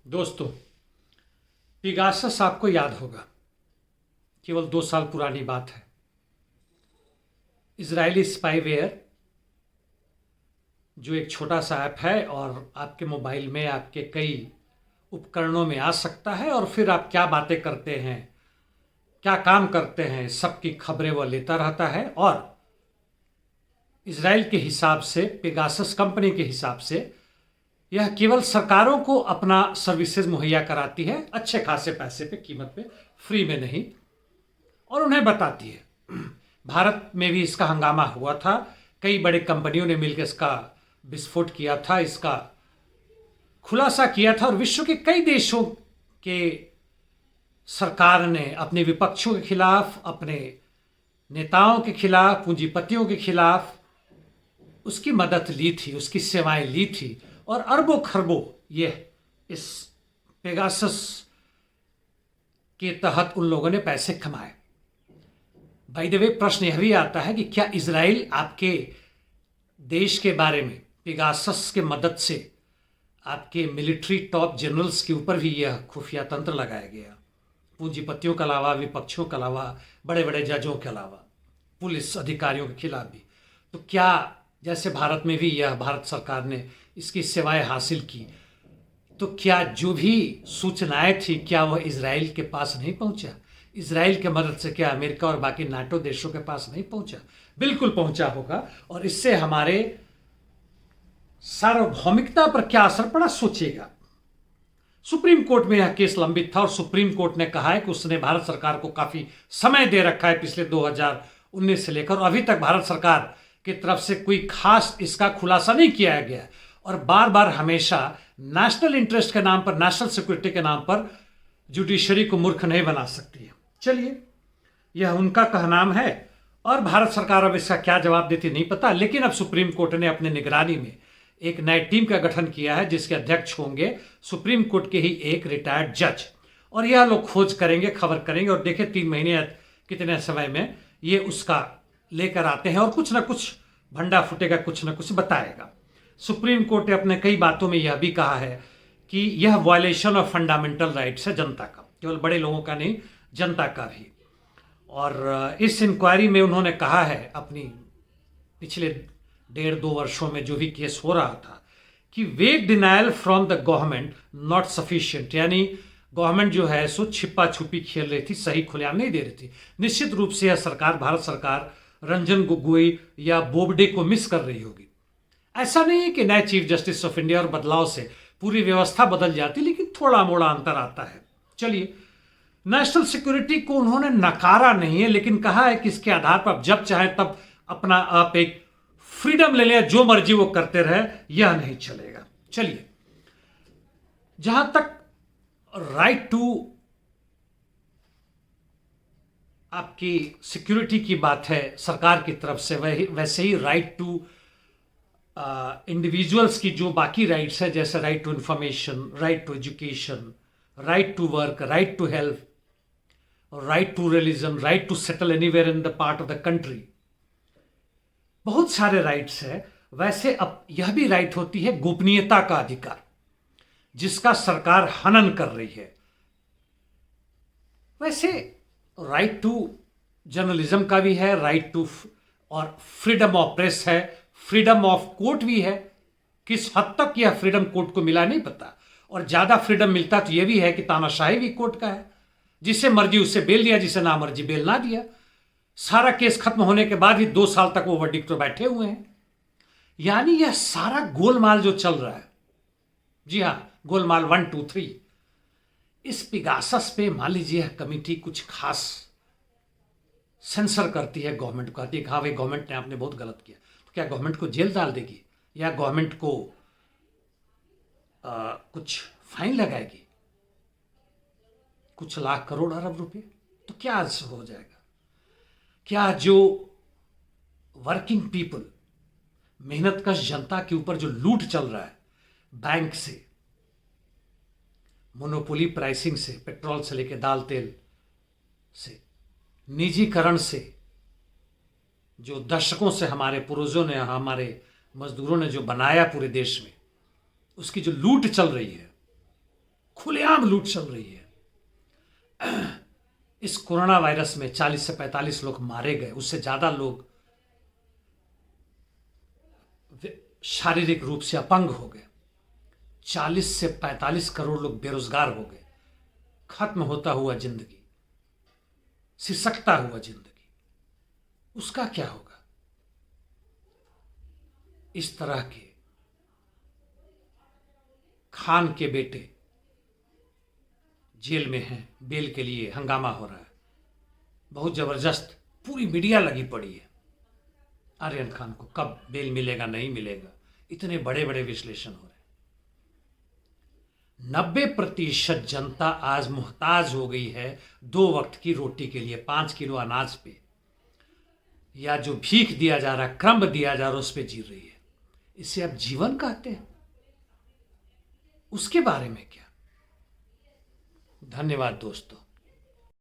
दोस्तों, पिगासस आपको याद होगा। केवल 2 साल पुरानी बात है। इजरायली स्पाईवेयर जो एक छोटा सा ऐप है और आपके मोबाइल में आपके कई उपकरणों में आ सकता है और फिर आप क्या बातें करते हैं, क्या काम करते हैं, सबकी खबरें वह लेता रहता है। और इजराइल के हिसाब से, पिगासस कंपनी के हिसाब से, यह केवल सरकारों को अपना सर्विसेज मुहैया कराती है, अच्छे खासे पैसे पे, कीमत पे, फ्री में नहीं, और उन्हें बताती है। भारत में भी इसका हंगामा हुआ था। कई बड़ी कंपनियों ने मिलकर इसका विस्फोट किया था, इसका खुलासा किया था, और विश्व के कई देशों के सरकार ने अपने विपक्षों के खिलाफ, अपने नेताओं के खिलाफ, पूंजीपतियों के खिलाफ उसकी मदद ली थी, उसकी सेवाएं ली थी, और अरबों खरबों ये इस पेगासस के तहत उन लोगों ने पैसे कमाए। बाय द वे, प्रश्न यह भी आता है कि क्या इजराइल आपके देश के बारे में पेगासस के मदद से आपके मिलिट्री टॉप जनरल्स के ऊपर भी यह खुफिया तंत्र लगाया गया, पूंजीपतियों के अलावा, विपक्षियों के अलावा, बड़े बड़े जजों के अलावा, पुलिस अधिकारियों के खिलाफ भी? तो क्या जैसे भारत में भी यह भारत सरकार ने इसकी सेवाएं हासिल की, तो क्या जो भी सूचनाएं थी, क्या वह इजराइल के पास नहीं पहुंचा? इजराइल की मदद से क्या अमेरिका और बाकी नाटो देशों के पास नहीं पहुंचा? बिल्कुल पहुंचा होगा। और इससे हमारे सार्वभौमिकता पर क्या असर पड़ा, सोचिएगा। सुप्रीम कोर्ट में यह केस लंबित था और सुप्रीम कोर्ट ने कहा है कि उसने भारत सरकार को काफी समय दे रखा है, पिछले 2019 से लेकर, और अभी तक भारत सरकार की तरफ से कोई खास इसका खुलासा नहीं किया गया। और बार बार हमेशा नेशनल इंटरेस्ट के नाम पर, नेशनल सिक्योरिटी के नाम पर जुडिशरी को मूर्ख नहीं बना सकती है। चलिए, यह उनका कहनाम है और भारत सरकार अब इसका क्या जवाब देती नहीं पता। लेकिन अब सुप्रीम कोर्ट ने अपने निगरानी में एक नई टीम का गठन किया है, जिसके अध्यक्ष होंगे सुप्रीम कोर्ट के ही एक रिटायर्ड जज। और यह लोग खोज करेंगे, खबर करेंगे, और देखे 3 महीने या कितने समय में ये उसका लेकर आते हैं और कुछ ना कुछ भंडा फूटेगा, कुछ ना कुछ बताएगा। सुप्रीम कोर्ट ने अपने कई बातों में यह भी कहा है कि यह वायलेशन ऑफ फंडामेंटल राइट्स है जनता का, केवल बड़े लोगों का नहीं, जनता का भी। और इस इंक्वायरी में उन्होंने कहा है, अपनी पिछले 1.5-2 वर्षों में जो भी केस हो रहा था, कि वेग denial from the government not sufficient, यानी गवर्नमेंट जो है सो छिपा छुपी खेल रही थी, सही खुलेआम नहीं दे रही थी। निश्चित रूप से यह सरकार, भारत सरकार, रंजन गोगोई या बोबडे को मिस कर रही होगी। ऐसा नहीं है कि नए चीफ जस्टिस ऑफ इंडिया और बदलाव से पूरी व्यवस्था बदल जाती, लेकिन थोड़ा मोड़ा अंतर आता है। चलिए, नेशनल सिक्योरिटी को उन्होंने नकारा नहीं है, लेकिन कहा है कि इसके आधार पर आप जब चाहे तब अपना आप एक फ्रीडम ले लें, जो मर्जी वो करते रहे, यह नहीं चलेगा। चलिए, जहां तक राइट टू आपकी सिक्योरिटी की बात है सरकार की तरफ से, वैसे ही राइट टू इंडिविजुअल्स की जो बाकी राइट्स है, जैसे right to information, right to education, right to work, right to health, right to religion, right to settle anywhere in the part of the country, बहुत सारे राइट्स है। वैसे अब यह भी राइट होती है गोपनीयता का अधिकार, जिसका सरकार हनन कर रही है। वैसे राइट टू जर्नलिज्म का भी है, राइट टू, और फ्रीडम ऑफ प्रेस है, फ्रीडम ऑफ कोर्ट भी है। किस हद तक यह फ्रीडम कोर्ट को मिला नहीं पता, और ज्यादा फ्रीडम मिलता तो यह भी है कि तानाशाही भी कोर्ट का है, जिसे मर्जी उससे बेल दिया, जिसे ना मर्जी बेल ना दिया। सारा केस खत्म होने के बाद भी 2 साल तक वो वर्डिक्ट पर बैठे हुए हैं। यानी यह सारा गोलमाल जो चल रहा है, जी हां, गोलमाल 1 2 3, इस पिगासस पे मान लीजिए कमिटी कुछ खास सेंसर करती है, गवर्नमेंट को, कहती है हाँ भाई गवर्नमेंट ने आपने बहुत गलत किया, तो क्या गवर्नमेंट को जेल डाल देगी या गवर्नमेंट को कुछ फाइन लगाएगी, कुछ लाख करोड़ अरब रुपए? तो क्या हो जाएगा? क्या जो वर्किंग पीपल, मेहनतकश जनता के ऊपर जो लूट चल रहा है, बैंक से, मोनोपोली प्राइसिंग से, पेट्रोल से लेकर दाल तेल से, निजीकरण से, जो दशकों से हमारे पूर्वजों ने, हमारे मजदूरों ने जो बनाया पूरे देश में, उसकी जो लूट चल रही है, खुलेआम लूट चल रही है। इस कोरोना वायरस में 40 से 45 लोग मारे गए, उससे ज्यादा लोग शारीरिक रूप से अपंग हो गए, 40 से 45 करोड़ लोग बेरोजगार हो गए। खत्म होता हुआ जिंदगी, सिसकता हुआ जिंदगी, उसका क्या होगा? इस तरह के खान के बेटे जेल में हैं, बेल के लिए हंगामा हो रहा है, बहुत जबरदस्त, पूरी मीडिया लगी पड़ी है। आर्यन खान को कब बेल मिलेगा, नहीं मिलेगा, इतने बड़े बड़े विश्लेषण हो रहे हैं। 90% जनता आज मुहताज हो गई है 2 वक्त की रोटी के लिए, 5 किलो अनाज पे, या जो भीख दिया जा रहा है, क्रम दिया जा रहा है, उस पे जी रही है। इसे आप जीवन कहते हैं? उसके बारे में क्या? धन्यवाद दोस्तों।